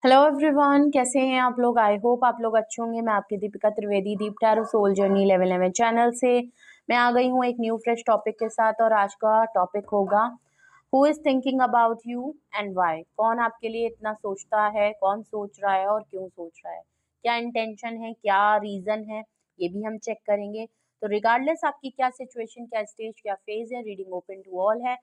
Hello everyone, कैसे हैं आप लोग। आई होप आप लोग अच्छे होंगे। मैं आपकी Deepika Trivedi, deep tarot soul journey level 11 channel से मैं आ गई हूँ एक न्यू फ्रेश टॉपिक के साथ। और आज का टॉपिक होगा who is thinking about you and why. कौन आपके लिए इतना सोचता है, कौन सोच रहा है और क्यों सोच रहा है, क्या इंटेंशन है, क्या रीजन है, ये भी हम चेक करेंगे। तो रिगार्डलेस आपकी क्या सिचुएशन, क्या स्टेज, क्या फेज है, रीडिंग ओपन टू ऑल है।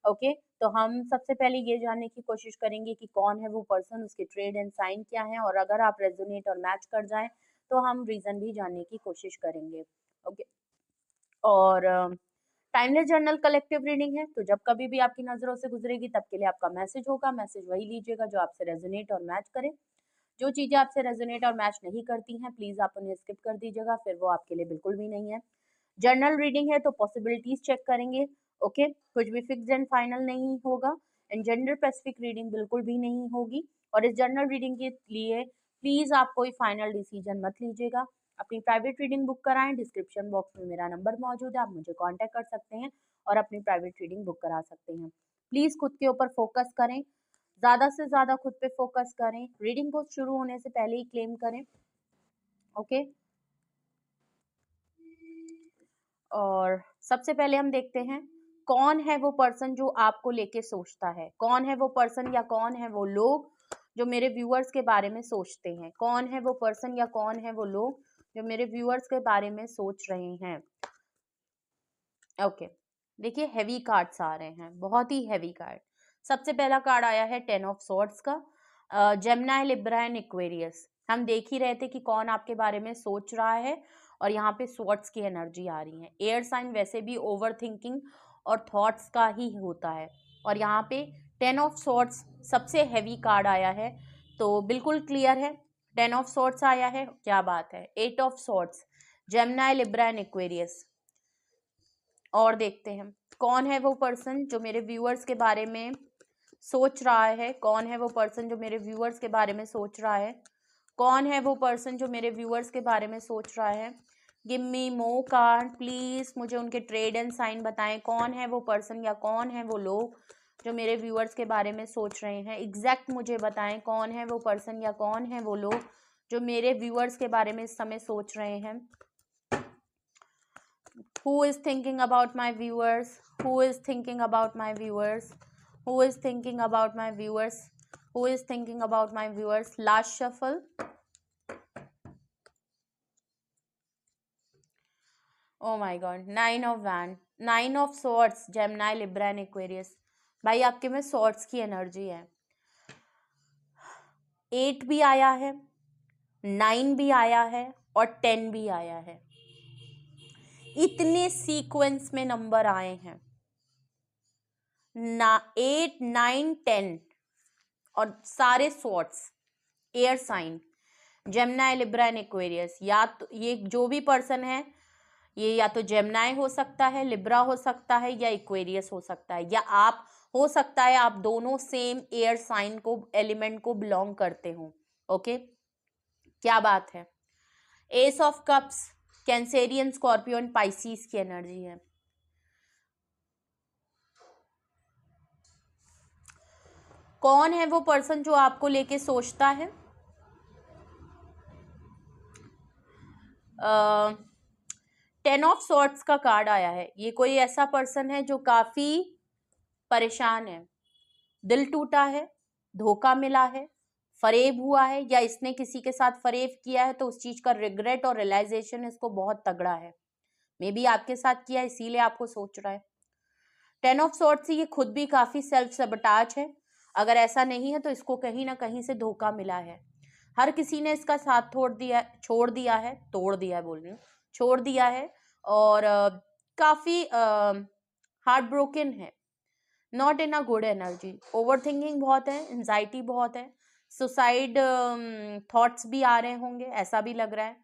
ओके, तो हम सबसे पहले ये जानने की कोशिश करेंगे कि कौन है वो पर्सन, उसके ट्रेड एंड साइन क्या है, और अगर आप रेजोनेट और मैच कर जाएं तो हम रीजन भी जानने की कोशिश करेंगे। ओके, और टाइमलेस जर्नल कलेक्टिव रीडिंग है, तो जब कभी भी आपकी नजरों से गुजरेगी तब के लिए आपका मैसेज होगा। मैसेज वही लीजिएगा जो आपसे रेजोनेट और मैच करे। जो चीजें आपसे रेजोनेट और मैच नहीं करती हैं प्लीज आप उन्हें स्किप कर दीजिएगा, फिर वो आपके लिए बिल्कुल भी नहीं है। जर्नल रीडिंग है तो पॉसिबिलिटीज चेक करेंगे। ओके, कुछ भी फिक्स एंड फाइनल नहीं होगा। एंड जेंडर स्पेसिफिक रीडिंग बिल्कुल भी नहीं होगी। और इस जर्नल रीडिंग के लिए प्लीज आप कोई फाइनल डिसीजन मत लीजिएगा। अपनी प्राइवेट रीडिंग बुक कराएं, डिस्क्रिप्शन बॉक्स में मेरा नंबर मौजूद है, आप मुझे कांटेक्ट कर सकते हैं और अपनी प्राइवेट रीडिंग बुक करा सकते हैं। प्लीज खुद के ऊपर फोकस करें, ज्यादा से ज्यादा खुद पे फोकस करें। रीडिंग को शुरू होने से पहले ही क्लेम करें। ओके, और सबसे पहले हम देखते हैं कौन है वो पर्सन जो आपको लेके सोचता है। कौन है वो पर्सन या कौन है वो लोग जो मेरे व्यूअर्स के बारे में सोचते हैं। कौन है वो पर्सन या कौन है वो लोग जो मेरे व्यूअर्स के बारे में सोच रहे हैं। ओके, देखिए हेवी कार्ड्स आ रहे हैं, बहुत ही हेवी कार्ड। सबसे पहला कार्ड आया है 10 ऑफ सॉर्ड्स का। Gemini, Libra and Aquarius. हम देख ही रहे थे कि कौन आपके बारे में सोच रहा है, और यहाँ पे स्वॉर्ड्स की एनर्जी आ रही है। एयर साइन वैसे भी ओवर थिंकिंग और थॉट्स का ही होता है, और यहाँ पे 10 ऑफ सॉर्ड्स सबसे हैवी कार्ड आया है, तो बिल्कुल क्लियर है। 10 ऑफ सॉर्ड्स आया है, क्या बात है। 8 of swords, Gemini, Libra and Aquarius. और देखते हैं कौन है वो पर्सन जो मेरे व्यूअर्स के बारे में सोच रहा है। कौन है वो पर्सन जो मेरे व्यूअर्स के बारे में सोच रहा है। कौन है वो पर्सन जो मेरे व्यूअर्स के बारे में सोच रहा है। Give me more card please, मुझे उनके ट्रेड एंड साइन बताएं। कौन है वो पर्सन या कौन है वो लोग जो मेरे व्यूअर्स के बारे में सोच रहे हैं। एग्जैक्ट मुझे बताएं कौन है वो पर्सन या कौन है वो लोग जो मेरे व्यूअर्स के बारे में इस समय सोच रहे हैं। Who is thinking about my viewers? Who is thinking about my viewers? Who is thinking about my viewers? Who is thinking about my viewers? Last shuffle. Oh my God, 9 of Wands, 9 of Swords, Gemini, Libra and Aquarius. भाई आपके में Swords की energy है। 8 भी आया है, 9 भी आया है और 10 भी आया है। इतने सीक्वेंस में नंबर आए हैं ना, 8, 9, 10 और सारे swords, air sign, Gemini, Libra and Aquarius. या तो ये जो भी पर्सन है ये या तो जेमिनी हो सकता है, लिब्रा हो सकता है या एक्वेरियस हो सकता है, या आप हो सकता है आप दोनों सेम एयर साइन को एलिमेंट को बिलोंग करते हो। ओके, क्या बात है। S of cups, Cancerian, Scorpio and Pisces की एनर्जी है। कौन है वो पर्सन जो आपको लेके सोचता है। 10 ऑफ सॉर्ट्स का कार्ड आया है। ये कोई ऐसा पर्सन है जो काफी परेशान है, दिल टूटा है, धोखा मिला है, फरेब हुआ है, या इसने किसी के साथ फरेब किया है तो उस चीज का रिग्रेट और रियलाइजेशन इसको बहुत तगड़ा है। मे बी आपके साथ किया इसीलिए आपको सोच रहा है। 10 ऑफ सॉर्ट्स से ये खुद भी काफी सेल्फ सबटाज है। अगर ऐसा नहीं है तो इसको कहीं ना कहीं से धोखा मिला है। हर किसी ने इसका साथ छोड़ दिया है, तोड़ दिया है बोल रही हूँ, छोड़ दिया है। और काफी हार्ट ब्रोकन है, not in a good energy. Over thinking बहुत है, एंजाइटी बहुत है, सुसाइड थॉट्स भी आ रहे होंगे, ऐसा भी लग रहा है।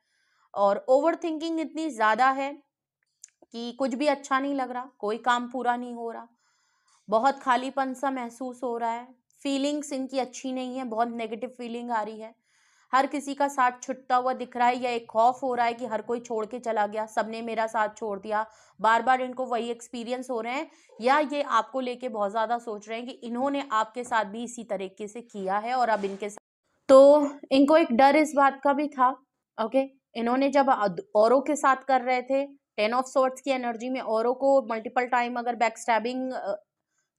और ओवर थिंकिंग इतनी ज्यादा है कि कुछ भी अच्छा नहीं लग रहा, कोई काम पूरा नहीं हो रहा, बहुत खालीपन सा महसूस हो रहा है। फीलिंग्स इनकी अच्छी नहीं है, बहुत नेगेटिव फीलिंग आ रही है। हर किसी का साथ छुटता हुआ दिख रहा है, या एक खौफ हो रहा है कि हर कोई छोड़ के चला गया, सबने मेरा साथ छोड़ दिया। बार बार इनको वही एक्सपीरियंस हो रहे हैं, या ये आपको लेके बहुत ज्यादा सोच रहे हैं कि इन्होंने आपके साथ भी इसी तरीके से किया है और अब इनके साथ तो इनको एक डर इस बात का भी था, ओके। इन्होंने जब औरों के साथ कर रहे थे, 10 ऑफ सॉर्ड्स की एनर्जी में औरों को मल्टीपल टाइम अगर बैक स्टैबिंग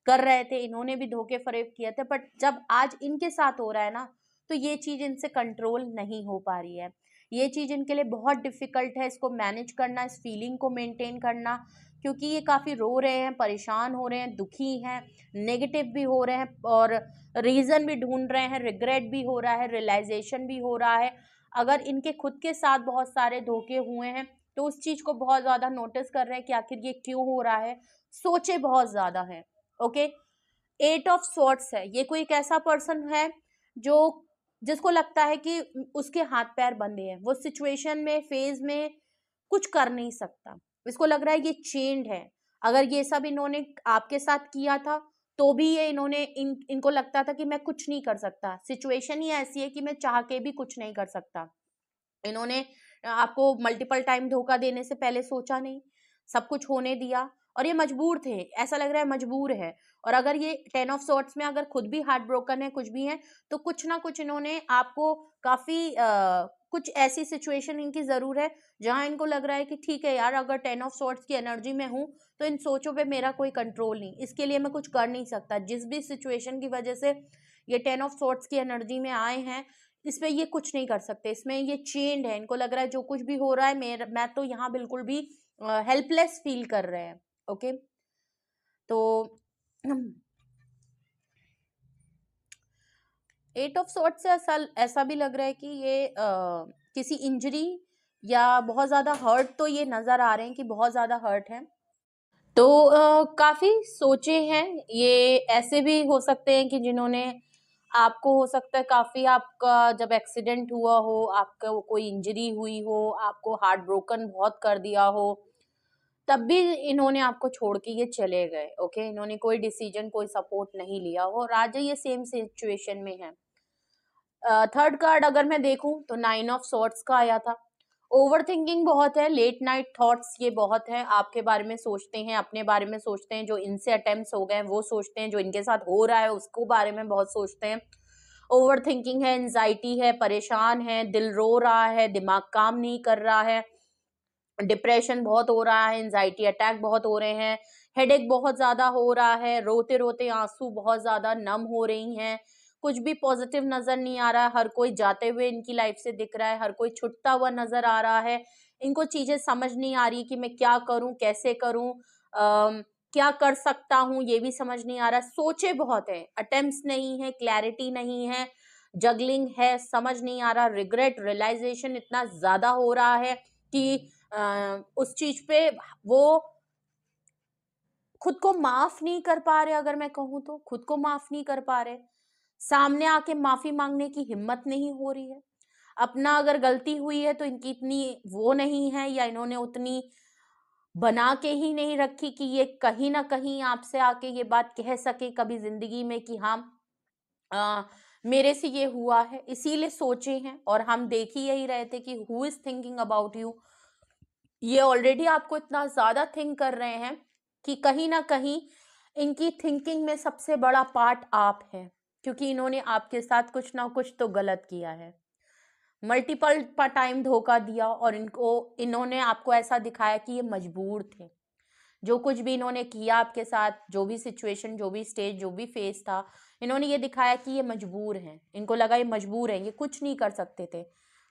कर रहे थे, इन्होंने भी धोखे फरेब किए थे, बट जब आज इनके साथ हो रहा है ना, तो ये चीज इनसे कंट्रोल नहीं हो पा रही है। ये चीज इनके लिए बहुत डिफिकल्ट है, इसको मैनेज करना, इस फीलिंग को मेंटेन करना, क्योंकि ये काफी रो रहे हैं, परेशान हो रहे हैं, दुखी हैं, नेगेटिव भी हो रहे हैं, और रीजन भी ढूंढ रहे हैं, रिग्रेट भी हो रहा है, रियलाइजेशन भी हो रहा है। अगर इनके खुद के साथ बहुत सारे धोखे हुए हैं, तो उस चीज को बहुत ज्यादा नोटिस कर रहे हैं कि आखिर ये क्यों हो रहा है, सोचे बहुत ज्यादा है, ओके। 8 ऑफ सॉर्ड्स है, ये कोई एक ऐसा पर्सन है जो, जिसको लगता है कि उसके हाथ पैर बंधे हैं, वो सिचुएशन में, फेज में कुछ कर नहीं सकता, इसको लग रहा है ये चेंड है। अगर ये सब इन्होंने आपके साथ किया था, तो भी ये इनको लगता था कि मैं कुछ नहीं कर सकता, सिचुएशन ही ऐसी है कि मैं चाह के भी कुछ नहीं कर सकता। इन्होंने आपको मल्टीपल टाइम धोखा देने से पहले सोचा नहीं, सब कुछ होने दिया, और ये मजबूर थे, ऐसा लग रहा है मजबूर है। और अगर ये 10 ऑफ सॉर्ड्स में अगर खुद भी हार्ट ब्रोकन है, कुछ भी है, तो कुछ ना कुछ इन्होंने आपको काफी कुछ ऐसी सिचुएशन इनकी जरूर है जहां इनको लग रहा है कि ठीक है यार, अगर 10 ऑफ सॉर्ड्स की एनर्जी में हूं, तो इन सोचों पे मेरा कोई कंट्रोल नहीं, इसके लिए मैं कुछ कर नहीं सकता। जिस भी सिचुएशन की वजह से ये 10 ऑफ सॉर्ड्स की एनर्जी में आए हैं, इसमें ये कुछ नहीं कर सकते, इसमें ये चेंड है, इनको लग रहा है जो कुछ भी हो रहा है, मैं तो यहाँ बिल्कुल भी हेल्पलेस फील कर रहे हैं, ओके। तो 8 ऑफ सॉर्ट से ऐसा भी लग रहा है कि ये किसी इंजरी या बहुत ज्यादा हर्ट, तो ये नजर आ रहे हैं कि बहुत ज्यादा हर्ट है। तो काफी सोचे हैं ये, ऐसे भी हो सकते हैं कि जिन्होंने आपको, हो सकता है काफी आपका जब एक्सीडेंट हुआ हो, आपका कोई इंजरी हुई हो, आपको हार्ट ब्रोकन बहुत कर दिया हो, तब भी इन्होंने आपको छोड़ के ये चले गए, ओके। इन्होंने कोई डिसीजन, कोई सपोर्ट नहीं लिया हो, और आज ये सेम सिचुएशन में है। थर्ड कार्ड अगर मैं देखूं तो 9 ऑफ सॉर्ट्स का आया था। ओवर थिंकिंग बहुत है, लेट नाइट थॉट्स ये बहुत है, आपके बारे में सोचते हैं, अपने बारे में सोचते हैं, जो इनसे अटेम्प्ट्स हो गए हैं वो सोचते हैं, जो इनके साथ हो रहा है उसको बारे में बहुत सोचते हैं। ओवर थिंकिंग है, एंजाइटी है, परेशान है, दिल रो रहा है, दिमाग काम नहीं कर रहा है, डिप्रेशन बहुत हो रहा है, एंजाइटी अटैक बहुत हो रहे हैं, हेडेक बहुत ज्यादा हो रहा है, रोते रोते आंसू बहुत ज्यादा नम हो रही हैं, कुछ भी पॉजिटिव नजर नहीं आ रहा है, हर कोई जाते हुए इनकी लाइफ से दिख रहा है, हर कोई छुटता हुआ नजर आ रहा है। इनको चीजें समझ नहीं आ रही कि मैं क्या करूं, कैसे करूं, क्या कर सकता हूं, ये भी समझ नहीं आ रहा। सोचे बहुत है, अटेम्प्ट्स नहीं है, क्लैरिटी नहीं है, जगलिंग है, समझ नहीं आ रहा, रिग्रेट, रियलाइजेशन इतना ज्यादा हो रहा है कि उस चीज पे वो खुद को माफ नहीं कर पा रहे। अगर मैं कहूँ तो खुद को माफ नहीं कर पा रहे, सामने आके माफी मांगने की हिम्मत नहीं हो रही है। अपना अगर गलती हुई है तो इनकी इतनी वो नहीं है, या इन्होंने उतनी बना के ही नहीं रखी कि ये कहीं ना कहीं आपसे आके ये बात कह सके कभी जिंदगी में कि हाँ, आ, मेरे से ये हुआ है, इसीलिए सोचे हैं। और हम देख ही यही रहे थे कि who is thinking about you, ये ऑलरेडी आपको इतना ज्यादा थिंक कर रहे हैं कि कहीं ना कहीं इनकी थिंकिंग में सबसे बड़ा पार्ट आप है, क्योंकि इन्होंने आपके साथ कुछ ना कुछ तो गलत किया है, मल्टीपल टाइम धोखा दिया, और इन्होंने आपको ऐसा दिखाया कि ये मजबूर थे। जो कुछ भी इन्होंने किया आपके साथ, जो भी सिचुएशन, जो भी स्टेज, जो भी फेस था, इन्होंने ये दिखाया कि ये मजबूर हैं, इनको लगा ये मजबूर हैं, ये कुछ नहीं कर सकते थे।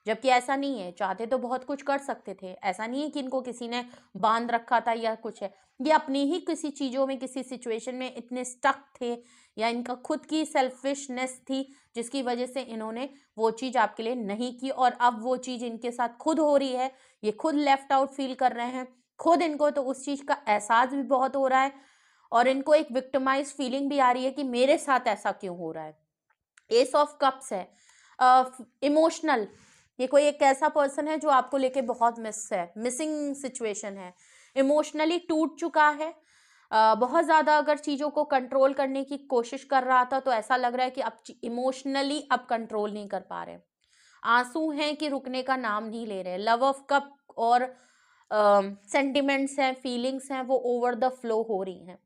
जबकि ऐसा नहीं है, चाहते तो बहुत कुछ कर सकते थे, ऐसा नहीं है कि इनको किसी ने बांध रखा था या कुछ है। ये अपनी ही किसी चीज़ों में, किसी सिचुएशन में इतने स्टक थे, या इनका खुद की सेल्फिशनेस थी, जिसकी वजह से इन्होंने वो चीज़ आपके लिए नहीं की, और अब वो चीज़ इनके साथ खुद हो रही है, ये खुद लेफ्ट आउट फील कर रहे हैं, खुद इनको तो उस चीज का एहसास भी बहुत हो रहा है, और इनको एक विक्टिमाइज फीलिंग भी आ रही है कि मेरे साथ ऐसा क्यों हो रहा है। एस ऑफ कप्स है, इमोशनल, ये कोई एक ऐसा पर्सन है जो आपको लेके बहुत मिसिंग सिचुएशन है, इमोशनली टूट चुका है, बहुत ज्यादा अगर चीजों को कंट्रोल करने की कोशिश कर रहा था, तो ऐसा लग रहा है कि अब इमोशनली अब कंट्रोल नहीं कर पा रहे, आंसू हैं कि रुकने का नाम नहीं ले रहे। लव ऑफ कप और सेंटिमेंट्स हैं, फीलिंग्स हैं, वो ओवर द फ्लो हो रही हैं,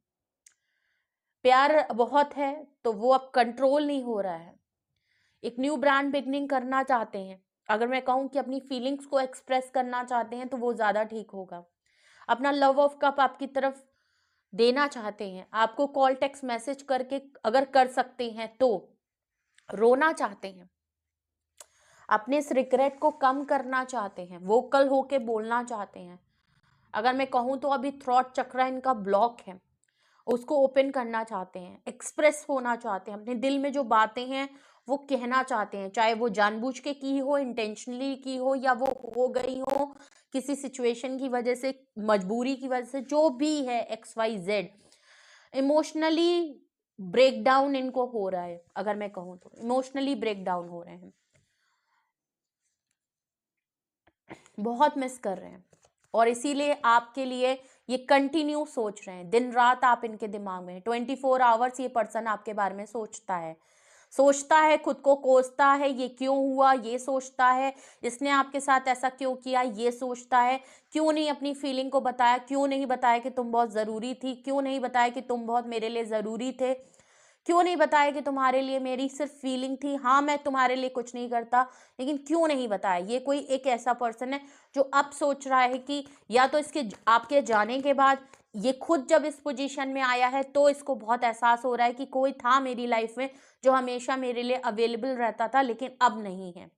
प्यार बहुत है तो वो अब कंट्रोल नहीं हो रहा है। एक न्यू ब्रांड बिगनिंग करना चाहते हैं, अगर मैं कहूँ कि अपनी फीलिंग्स को एक्सप्रेस करना चाहते हैं तो वो ज़्यादा ठीक होगा। अपना लव ऑफ कप आपकी तरफ देना चाहते हैं, आपको कॉल टेक्स्ट मैसेज करके अगर कर सकते हैं तो, रोना चाहते हैं, अपने इस रिग्रेट को कम करना चाहते हैं, वोकल होके बोलना चाहते हैं, अगर मैं कहूँ तो अभी थ्रॉट चक्रा इनका ब्लॉक है, उसको ओपन करना चाहते हैं, एक्सप्रेस होना चाहते हैं, अपने दिल में जो बातें हैं वो कहना चाहते हैं, चाहे वो जानबूझ के की हो, इंटेंशनली की हो, या वो हो गई हो किसी सिचुएशन की वजह से, मजबूरी की वजह से, जो भी है XYZ, इमोशनली ब्रेकडाउन इनको हो रहा है, अगर मैं कहूँ तो इमोशनली ब्रेकडाउन हो रहे हैं, बहुत मिस कर रहे हैं, और इसीलिए आपके लिए ये कंटिन्यू सोच रहे हैं, दिन रात आप इनके दिमाग में 24 आवर्स ये पर्सन आपके बारे में सोचता है, खुद को कोसता है, ये क्यों हुआ ये सोचता है, इसने आपके साथ ऐसा क्यों किया ये सोचता है, क्यों नहीं अपनी फीलिंग को बताया, क्यों नहीं बताया कि तुम बहुत ज़रूरी थी, क्यों नहीं बताया कि तुम बहुत मेरे लिए ज़रूरी थे, क्यों नहीं बताया कि तुम्हारे लिए मेरी सिर्फ फीलिंग थी, हाँ मैं तुम्हारे लिए कुछ नहीं करता, लेकिन क्यों नहीं बताया। ये कोई एक ऐसा पर्सन है जो अब सोच रहा है कि या तो इसके आपके जाने के बाद ये खुद जब इस पोजीशन में आया है तो इसको बहुत एहसास हो रहा है कि कोई था मेरी लाइफ में जो हमेशा मेरे लिए अवेलेबल रहता था, लेकिन अब नहीं है,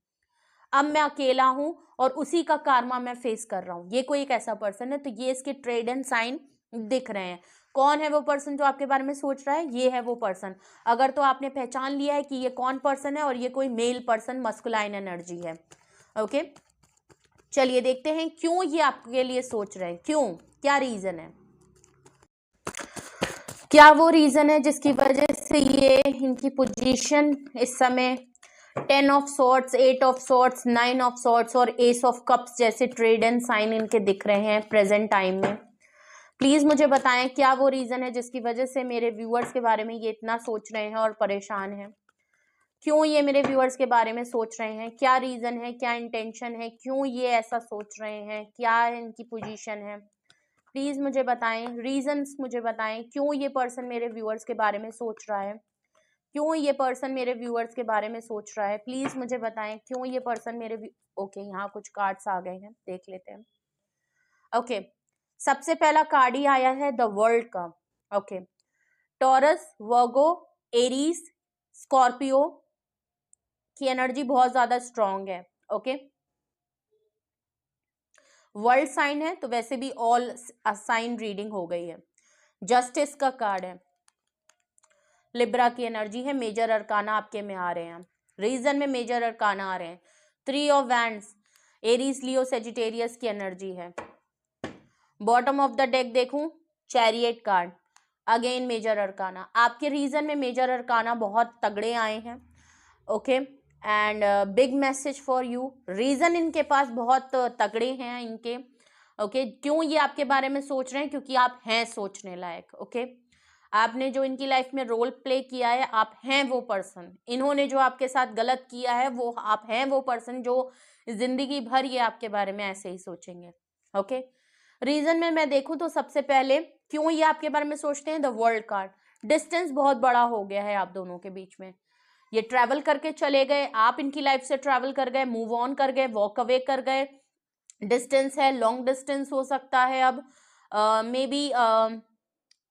अब मैं अकेला हूं और उसी का कार्मा मैं फेस कर रहा हूं। ये कोई एक ऐसा पर्सन है, तो ये इसके ट्रेड एंड साइन दिख रहे हैं। कौन है वो पर्सन जो आपके बारे में सोच रहा है, ये है वो पर्सन। अगर तो आपने पहचान लिया है कि ये कौन पर्सन है, और ये कोई मेल पर्सन, मस्कुलाइन एनर्जी है। ओके, चलिए देखते हैं क्यों ये आपके लिए सोच रहे हैं, क्यों, क्या रीजन है, क्या वो रीजन है जिसकी वजह से ये इनकी पोजीशन इस समय 10 of swords, 8 of swords, 9 of swords और एस ऑफ कप्स जैसे ट्रेड एंड साइन इनके दिख रहे हैं प्रेजेंट टाइम में। प्लीज मुझे बताएं क्या वो रीजन है जिसकी वजह से मेरे व्यूअर्स के बारे में ये इतना सोच रहे हैं और परेशान हैं। क्यों ये मेरे व्यूअर्स के बारे में सोच रहे हैं, क्या रीजन है, क्या इंटेंशन है, क्यों ये ऐसा सोच रहे हैं, क्या इनकी पोजीशन है, प्लीज मुझे बताएं, रीजंस मुझे बताएं, क्यों ये पर्सन मेरे व्यूअर्स के बारे में सोच रहा है, क्यों ये पर्सन मेरे व्यूअर्स के बारे में सोच रहा है, प्लीज मुझे बताएं क्यों ये पर्सन मेरे ओके, यहाँ कुछ कार्ड्स आ गए हैं, देख लेते हैं। ओके, सबसे पहला कार्ड ही आया है द वर्ल्ड का। ओके, टॉरस, वर्गो, एरीज, स्कॉर्पियो की एनर्जी बहुत ज्यादा स्ट्रांग है। ओके, वर्ल्ड साइन है तो वैसे भी ऑल साइन रीडिंग हो गई है। जस्टिस का कार्ड है, लिब्रा की एनर्जी है, मेजर अरकाना आपके में आ रहे हैं, रीजन में मेजर अरकाना आ रहे हैं। 3 of wands, Aries, Leo, Sagittarius की एनर्जी है। बॉटम ऑफ द डेक देखूं, chariot card, again major arcana. आपके रीजन में मेजर अरकाना बहुत तगड़े आए हैं। Okay, and big message for you, reason इनके पास बहुत तगड़े हैं इनके। ओके, क्यों ये आपके बारे में सोच रहे हैं, क्योंकि आप हैं सोचने लायक। ओके, आपने जो इनकी लाइफ में रोल प्ले किया है, आप हैं वो पर्सन, इन्होंने जो आपके साथ गलत किया है वो आप हैं वो पर्सन जो जिंदगी भर ये आपके बारे में ऐसे ही सोचेंगे। ओके, रीजन में मैं देखूं तो सबसे पहले क्यों ये आपके बारे में सोचते हैं, द वर्ल्ड कार्ड, डिस्टेंस बहुत बड़ा हो गया है आप दोनों के बीच में, ये ट्रैवल करके चले गए, आप इनकी लाइफ से ट्रैवल कर गए, मूव ऑन कर गए, वॉक अवे कर गए, डिस्टेंस है, लॉन्ग डिस्टेंस हो सकता है, अब मे बी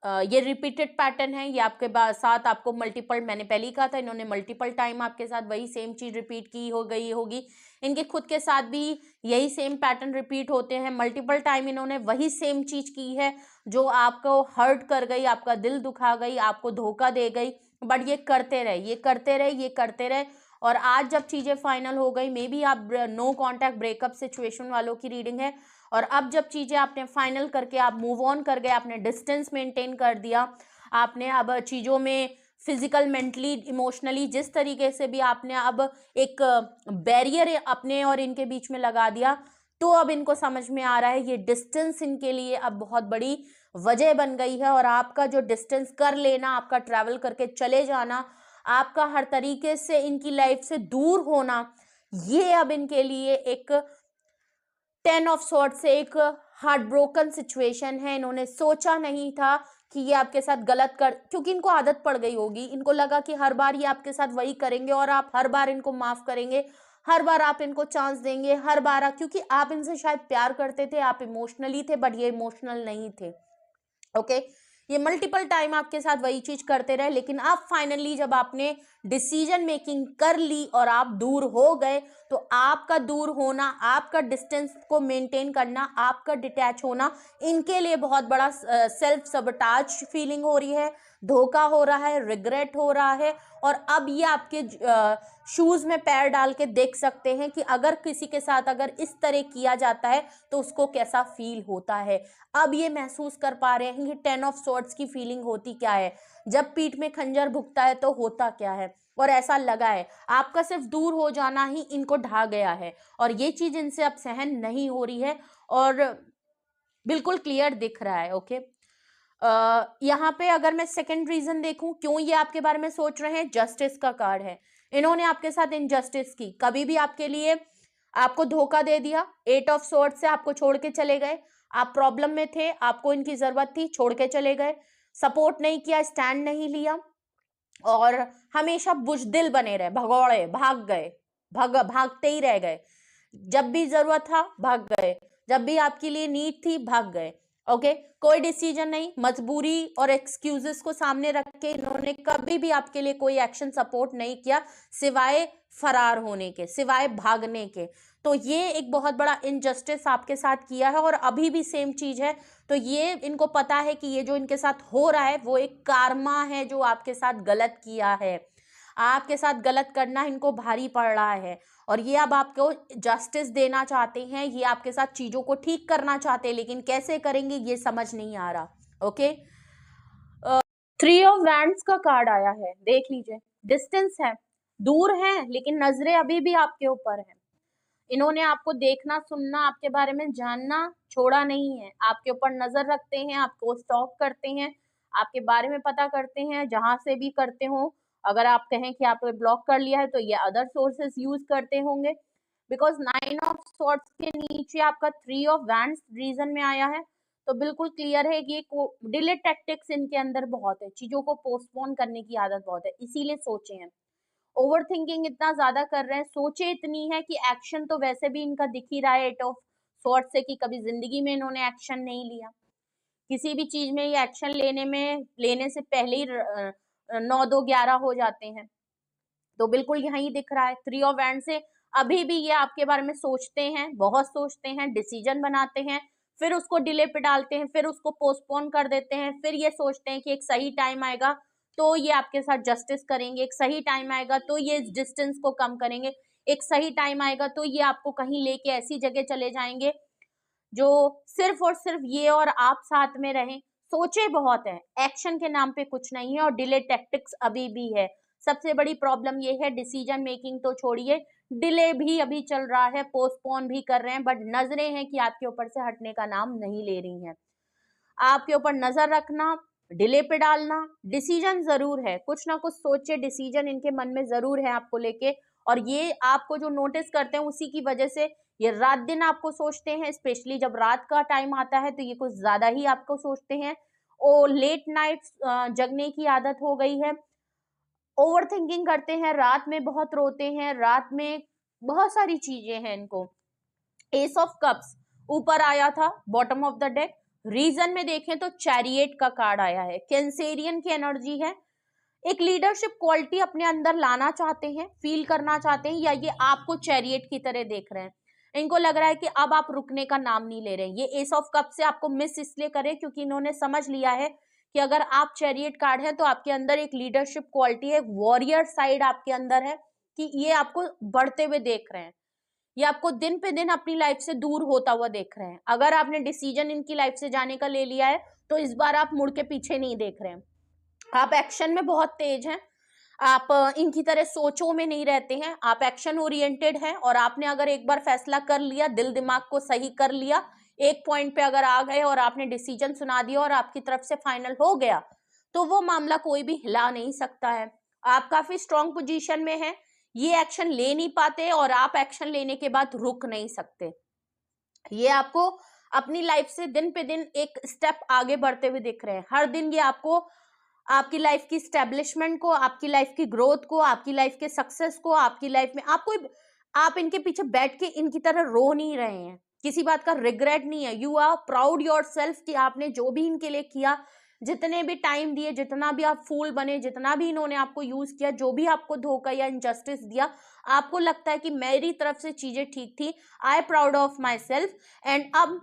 ये रिपीटेड पैटर्न है, ये आपके साथ आपको मल्टीपल, मैंने पहले ही कहा था इन्होंने मल्टीपल टाइम आपके साथ वही सेम चीज रिपीट की हो गई होगी, इनके खुद के साथ भी यही सेम पैटर्न रिपीट होते हैं, मल्टीपल टाइम इन्होंने वही सेम चीज की है जो आपको हर्ट कर गई, आपका दिल दुखा गई, आपको धोखा दे गई, बट ये करते रहे, ये करते रहे, ये करते रहे, और आज जब चीजें फाइनल हो गई, मे बी आप नो कॉन्टैक्ट ब्रेकअप सिचुएशन वालों की रीडिंग है, और अब जब चीजें आपने फाइनल करके आप मूव ऑन कर गए, आपने डिस्टेंस मेंटेन कर दिया, आपने अब चीजों में फिजिकल, मेंटली, इमोशनली जिस तरीके से भी आपने अब एक बैरियर अपने और इनके बीच में लगा दिया, तो अब इनको समझ में आ रहा है ये डिस्टेंस इनके लिए अब बहुत बड़ी वजह बन गई है, और आपका जो डिस्टेंस कर लेना, आपका ट्रैवल करके चले जाना, आपका हर तरीके से इनकी लाइफ से दूर होना, ये अब इनके लिए एक 10 ऑफ सॉर्ट से एक हार्ट ब्रोकन सिचुएशन है। इन्होंने सोचा नहीं था कि ये आपके साथ गलत कर, क्योंकि इनको आदत पड़ गई होगी, इनको लगा कि हर बार ये आपके साथ वही करेंगे और आप हर बार इनको माफ करेंगे, हर बार आप इनको चांस देंगे, हर बार क्योंकि आप इनसे शायद प्यार करते थे, आप इमोशनली थे, बट ये इमोशनल नहीं थे। ओके, ये मल्टीपल टाइम आपके साथ वही चीज करते रहे, लेकिन आप फाइनली जब आपने डिसीजन मेकिंग कर ली और आप दूर हो गए, तो आपका दूर होना, आपका डिस्टेंस को मेंटेन करना, आपका डिटैच होना इनके लिए बहुत बड़ा सेल्फ सबटाज फीलिंग हो रही है, धोखा हो रहा है, रिग्रेट हो रहा है। और अब ये आपके शूज में पैर डाल के देख सकते हैं कि अगर किसी के साथ अगर इस तरह किया जाता है तो उसको कैसा फील होता है। अब ये महसूस कर पा रहे हैं कि 10 ऑफ स्वॉर्ड्स की फीलिंग होती क्या है, जब पीठ में खंजर भुगता है तो होता क्या है। और ऐसा लगा है आपका सिर्फ दूर हो जाना ही इनको ढा गया है, और ये चीज इनसे अब सहन नहीं हो रही है, और बिल्कुल क्लियर दिख रहा है। ओके, यहाँ पे अगर मैं सेकंड रीजन देखूं क्यों ये आपके बारे में सोच रहे हैं, जस्टिस का कार्ड है। इन्होंने आपके साथ इनजस्टिस की, कभी भी आपके लिए आपको धोखा दे दिया, 8 ऑफ स्वॉर्ड से आपको छोड़ के चले गए, आप प्रॉब्लम में थे, आपको इनकी जरूरत थी, छोड़ के चले गए, सपोर्ट नहीं किया, स्टैंड नहीं लिया, और हमेशा बुजदिल बने रहे, भगौड़े, भाग गए, भागते ही रह गए, जब भी जरूरत था भाग गए, जब भी आपके लिए नीड थी भाग गए। ओके, कोई डिसीजन नहीं, मजबूरी और एक्सक्यूजेस को सामने रख के इन्होंने कभी भी आपके लिए कोई एक्शन सपोर्ट नहीं किया, सिवाय फरार होने के, सिवाय भागने के। तो ये एक बहुत बड़ा इनजस्टिस आपके साथ किया है, और अभी भी सेम चीज है। तो ये इनको पता है कि ये जो इनके साथ हो रहा है वो एक कार्मा है जो आपके साथ गलत किया है, आपके साथ गलत करना इनको भारी पड़ रहा है, और ये अब आपको जस्टिस देना चाहते हैं, ये आपके साथ चीजों को ठीक करना चाहते हैं, लेकिन कैसे करेंगे ये समझ नहीं आ रहा। ओके, 3 ऑफ वैंड्स का कार्ड आया है, देख लीजिए, डिस्टेंस है, दूर है, लेकिन नजरें अभी भी आपके ऊपर है। इन्होंने आपको देखना, सुनना, आपके बारे में जानना छोड़ा नहीं है, आपके ऊपर नजर रखते हैं, आपको स्टॉक करते हैं, आपके बारे में पता करते हैं, जहां से भी करते हो। अगर आप कहें कि आपने ब्लॉक कर लिया है तो ये अदर सोर्सेस यूज करते होंगे, बिकॉज 9 ऑफ सॉर्ड्स के नीचे आपका 3 ऑफ वैंड्स रीजन में आया है। तो बिल्कुल क्लियर है कि ये डिले टैक्टिक्स इनके अंदर बहुत है, चीजों को पोस्टपोन करने की आदत बहुत है, इसीलिए सोचे हैं, ओवर थिंकिंग इतना ज्यादा कर रहे हैं, सोचे इतनी है कि एक्शन तो वैसे भी इनका दिख ही रहा है 8 ऑफ स्वॉर्ड से, कि कभी जिंदगी में इन्होंने एक्शन नहीं लिया, किसी भी चीज में ये एक्शन लेने से पहले ही 9 2 11 हो जाते हैं। तो बिल्कुल यही दिख रहा है 3 ऑफ वैंड से, अभी भी ये आपके बारे में सोचते हैं, बहुत सोचते हैं, डिसीजन बनाते हैं, फिर उसको डिले पे डालते हैं, फिर उसको पोस्टपोन कर देते हैं, फिर ये सोचते हैं कि एक सही टाइम आएगा तो ये आपके साथ जस्टिस करेंगे, एक सही टाइम आएगा तो ये इस डिस्टेंस को कम करेंगे, एक सही टाइम आएगा तो ये आपको कहीं लेके ऐसी जगह चले जाएंगे जो सिर्फ और सिर्फ ये और आप साथ में रहें। सोचे बहुत है, एक्शन के नाम पे कुछ नहीं है, और डिले टैक्टिक्स अभी भी है। सबसे बड़ी प्रॉब्लम ये है, डिसीजन मेकिंग तो छोड़िए, डिले भी अभी चल रहा है, पोस्टपोन भी कर रहे हैं, बट नजरें हैं कि आपके ऊपर से हटने का नाम नहीं ले रही हैं। आपके ऊपर नजर रखना, डिले पे डालना, डिसीजन जरूर है, कुछ ना कुछ सोचे, डिसीजन इनके मन में जरूर है आपको लेके, और ये आपको जो नोटिस करते हैं उसी की वजह से ये रात दिन आपको सोचते हैं, स्पेशली जब रात का टाइम आता है तो ये कुछ ज्यादा ही आपको सोचते हैं, और लेट नाइट जगने की आदत हो गई है, ओवर थिंकिंग करते हैं, रात में बहुत रोते हैं, रात में बहुत सारी चीजें हैं इनको। एस ऑफ कप्स ऊपर आया था bottom of the deck, reason में देखें तो चैरियट का कार्ड आया है, कैंसेरियन की एनर्जी है, एक लीडरशिप क्वालिटी अपने अंदर लाना चाहते हैं, फील करना चाहते हैं, या ये आपको चैरियट की तरह देख रहे हैं, इनको लग रहा है कि अब आप रुकने का नाम नहीं ले रहे हैं। ये एस ऑफ कप से आपको मिस इसलिए करे क्योंकि इन्होंने समझ लिया है कि अगर आप चैरियट कार्ड है तो आपके अंदर एक लीडरशिप क्वालिटी है, वॉरियर साइड आपके अंदर है, कि ये आपको बढ़ते हुए देख रहे हैं, ये आपको दिन पे दिन अपनी लाइफ से दूर होता हुआ देख रहे हैं। अगर आपने डिसीजन इनकी लाइफ से जाने का ले लिया है तो इस बार आप मुड़ के पीछे नहीं देख रहे हैं, आप एक्शन में बहुत तेज हैं, आप इनकी तरह सोचों में नहीं रहते हैं, आप एक्शन ओरिएंटेड हैं, और आपने अगर एक बार फैसला कर लिया, दिल दिमाग को सही कर लिया, एक पॉइंट पे अगर आ गए और आपने डिसीजन सुना दिया और आपकी तरफ से फाइनल हो गया, तो वो मामला कोई भी हिला नहीं सकता है। आप काफी स्ट्रॉन्ग पोजीशन में हैं, ये एक्शन ले नहीं पाते और आप एक्शन लेने के बाद रुक नहीं सकते। ये आपको अपनी लाइफ से दिन पे दिन एक स्टेप आगे बढ़ते हुए दिख रहे हैं। हर दिन ये आपको आपकी लाइफ की स्टैब्लिशमेंट को, आपकी लाइफ की ग्रोथ को, आपकी लाइफ के सक्सेस को, आपकी लाइफ में आप इनके पीछे बैठ के इनकी तरह रो नहीं रहे हैं, किसी बात का रिग्रेट नहीं है। You are proud yourself कि आपने जो भी इनके लिए किया, जितने भी टाइम दिए, जितना भी आप फूल बने, जितना भी इन्होंने आपको यूज किया, जो भी आपको धोखा या इनजस्टिस दिया, आपको लगता है कि मेरी तरफ से चीजें ठीक थी, I proud of my self, and अब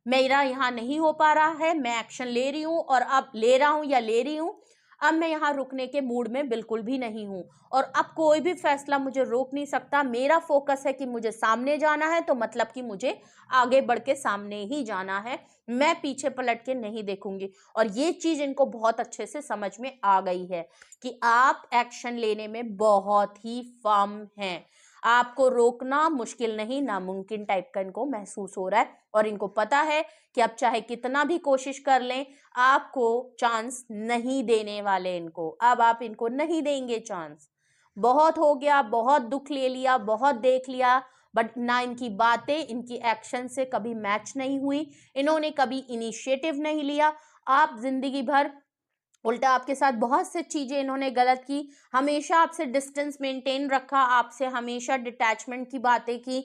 मेरा यहाँ नहीं हो पा रहा है, मैं एक्शन ले रही हूँ, और अब ले रहा हूँ या ले रही हूँ, अब मैं यहाँ रुकने के मूड में बिल्कुल भी नहीं हूँ, और अब कोई भी फैसला मुझे रोक नहीं सकता। मेरा फोकस है कि मुझे सामने जाना है, तो मतलब कि मुझे आगे बढ़ के सामने ही जाना है, मैं पीछे पलट के नहीं देखूंगी। और ये चीज इनको बहुत अच्छे से समझ में आ गई है कि आप एक्शन लेने में बहुत ही फर्म हैं, आपको रोकना मुश्किल नहीं, नामुमकिन टाइप का इनको महसूस हो रहा है, और इनको पता है कि अब चाहे कितना भी कोशिश कर लें, आपको चांस नहीं देने वाले इनको, अब आप इनको नहीं देंगे चांस। बहुत हो गया, बहुत दुख ले लिया, बहुत देख लिया, बट ना इनकी बातें इनकी एक्शन से कभी मैच नहीं हुई, इन्होंने कभी इनिशिएटिव नहीं लिया। आप जिंदगी भर उल्टा आपके साथ बहुत से चीजें इन्होंने गलत की, हमेशा आपसे डिस्टेंस मेंटेन रखा, आपसे हमेशा डिटैचमेंट की बातें की।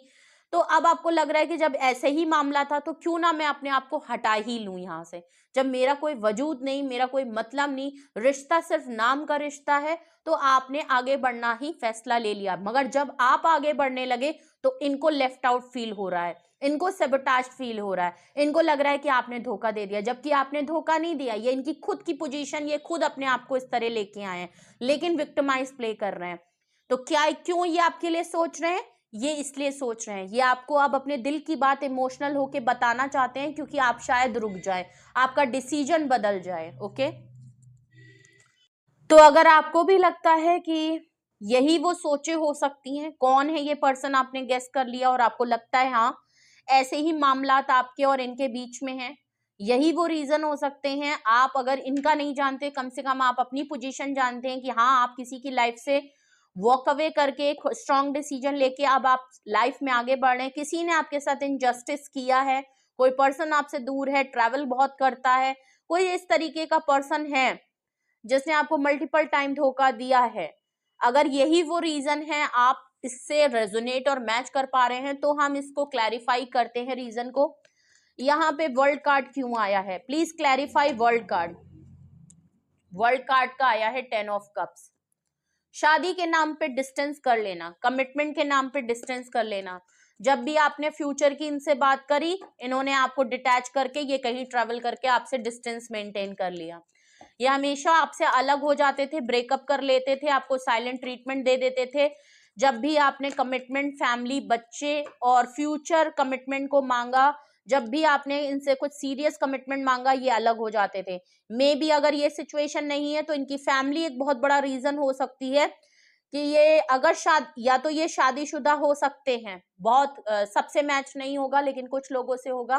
तो अब आपको लग रहा है कि जब ऐसे ही मामला था तो क्यों ना मैं अपने आप को हटा ही लूं यहाँ से, जब मेरा कोई वजूद नहीं, मेरा कोई मतलब नहीं, रिश्ता सिर्फ नाम का रिश्ता है, तो आपने आगे बढ़ना ही फैसला ले लिया। मगर जब आप आगे बढ़ने लगे तो इनको लेफ्ट आउट फील हो रहा है, इनको सेबोटाज फील हो रहा है, इनको लग रहा है कि आपने धोखा दे दिया, जबकि आपने धोखा नहीं दिया। ये इनकी खुद की पोजीशन, ये खुद अपने आप को इस तरह लेके आए हैं, लेकिन विक्टिमाइज प्ले कर रहे हैं। तो क्या क्यों ये आपके लिए सोच रहे हैं? ये इसलिए सोच रहे हैं, ये आपको अब अपने दिल की बात इमोशनल होके बताना चाहते हैं, क्योंकि आप शायद रुक जाए, आपका डिसीजन बदल जाए। ओके, तो अगर आपको भी लगता है कि यही वो सोचे हो सकती हैं, कौन है ये पर्सन आपने गेस कर लिया, और आपको लगता है हाँ ऐसे ही मामलात आपके और इनके बीच में हैं, यही वो रीजन हो सकते हैं। आप अगर इनका नहीं जानते, कम से कम आप अपनी पोजीशन जानते हैं कि हाँ आप किसी की लाइफ से वॉक अवे करके एक स्ट्रॉन्ग डिसीजन लेके अब आप लाइफ में आगे बढ़ रहे हैं। किसी ने आपके साथ इनजस्टिस किया है, कोई पर्सन आपसे दूर है, ट्रैवल बहुत करता है, कोई इस तरीके का पर्सन है जिसने आपको मल्टीपल टाइम धोखा दिया है। अगर यही वो रीजन है, आप इससे रेजोनेट और मैच कर पा रहे हैं, तो हम इसको क्लैरिफाई करते हैं रीजन को। यहाँ पे वर्ल्ड कार्ड क्यों आया है, please clarify world card. World card का आया है 10 ऑफ कप्स। शादी के नाम पे डिस्टेंस कर लेना, कमिटमेंट के नाम पे डिस्टेंस कर लेना। जब भी आपने फ्यूचर की इनसे बात करी, इन्होंने आपको डिटैच करके, ये कहीं ट्रैवल करके आपसे डिस्टेंस मेंटेन कर लिया। ये हमेशा आपसे अलग हो जाते थे, ब्रेकअप कर लेते थे, आपको साइलेंट ट्रीटमेंट दे देते थे। जब भी आपने कमिटमेंट, फैमिली, बच्चे और फ्यूचर कमिटमेंट को मांगा, जब भी आपने इनसे कुछ सीरियस कमिटमेंट मांगा, ये अलग हो जाते थे। मे बी अगर ये सिचुएशन नहीं है तो इनकी फैमिली एक बहुत बड़ा रीजन हो सकती है कि ये अगर या तो ये शादीशुदा हो सकते हैं, बहुत सबसे मैच नहीं होगा लेकिन कुछ लोगों से होगा,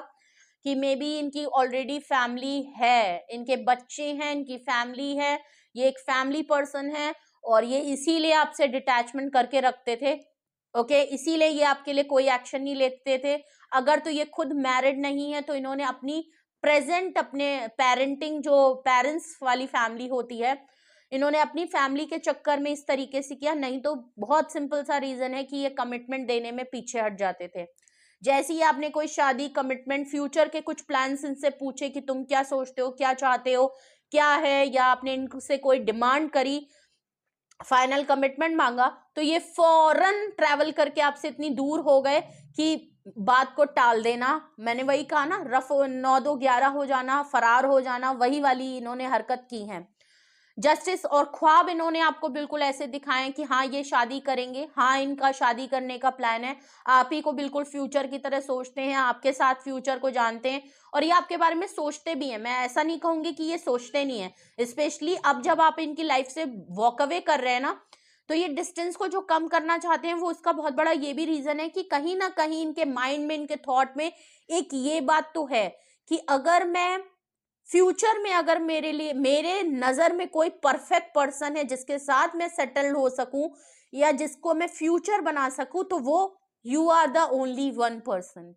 कि मे बी इनकी ऑलरेडी फैमिली है, इनके बच्चे हैं, इनकी फैमिली है, ये एक फैमिली पर्सन है, और ये इसीलिए आपसे डिटैचमेंट करके रखते थे। ओके, इसीलिए ये आपके लिए कोई एक्शन नहीं लेते थे। अगर तो ये खुद मैरिड नहीं है तो इन्होंने अपनी प्रेजेंट, अपने पेरेंटिंग, जो पेरेंट्स वाली फैमिली होती है, इन्होंने अपनी फैमिली के चक्कर में इस तरीके से किया। नहीं तो बहुत सिंपल सा रीजन है कि ये कमिटमेंट देने में पीछे हट जाते थे। जैसे ही आपने कोई शादी, कमिटमेंट, फ्यूचर के कुछ प्लान्स इनसे पूछे कि तुम क्या सोचते हो, क्या चाहते हो, क्या है, या आपने इनसे कोई डिमांड करी, फाइनल कमिटमेंट मांगा, तो ये फौरन ट्रैवल करके आपसे इतनी दूर हो गए कि बात को टाल देना। मैंने वही कहा ना, रफ 9-2-11 हो जाना, फरार हो जाना, वही वाली इन्होंने हरकत की है। जस्टिस और ख्वाब इन्होंने आपको बिल्कुल ऐसे दिखाए कि हाँ ये शादी करेंगे, हाँ इनका शादी करने का प्लान है, आप ही को बिल्कुल फ्यूचर की तरह सोचते हैं, आपके साथ फ्यूचर को जानते हैं, और ये आपके बारे में सोचते भी हैं। मैं ऐसा नहीं कहूंगी कि ये सोचते नहीं है, स्पेशली अब जब आप इनकी लाइफ से वॉक अवे कर रहे हैं ना, तो ये डिस्टेंस को जो कम करना चाहते हैं, वो उसका बहुत बड़ा ये भी रीजन है कि कहीं ना कहीं इनके माइंड में, इनके थॉट में एक ये बात तो है कि अगर मैं फ्यूचर में, अगर मेरे लिए, मेरे नजर में कोई परफेक्ट पर्सन है जिसके साथ मैं सेटल हो सकूं या जिसको मैं फ्यूचर बना सकूं, तो वो you are the only one person.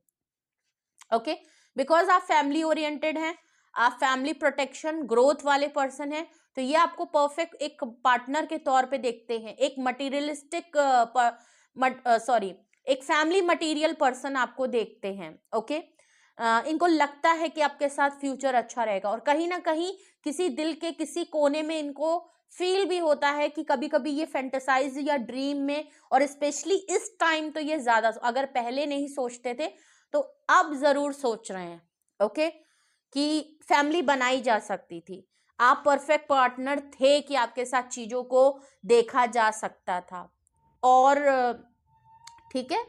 Okay, because आप फैमिली ओरिएंटेड हैं, आप फैमिली प्रोटेक्शन ग्रोथ वाले पर्सन हैं, तो ये आपको परफेक्ट एक पार्टनर के तौर पे देखते हैं, एक मटीरियलिस्टिक सॉरी एक फैमिली मटेरियल पर्सन आपको देखते हैं। ओके, इनको लगता है कि आपके साथ फ्यूचर अच्छा रहेगा, और कहीं ना कहीं किसी दिल के किसी कोने में इनको फील भी होता है कि कभी कभी ये फैंटेसाइज या ड्रीम में, और स्पेशली इस टाइम तो ये ज्यादा, अगर पहले नहीं सोचते थे तो अब जरूर सोच रहे हैं। ओके, कि फैमिली बनाई जा सकती थी, आप परफेक्ट पार्टनर थे कि आपके साथ चीजों को देखा जा सकता था। और ठीक है,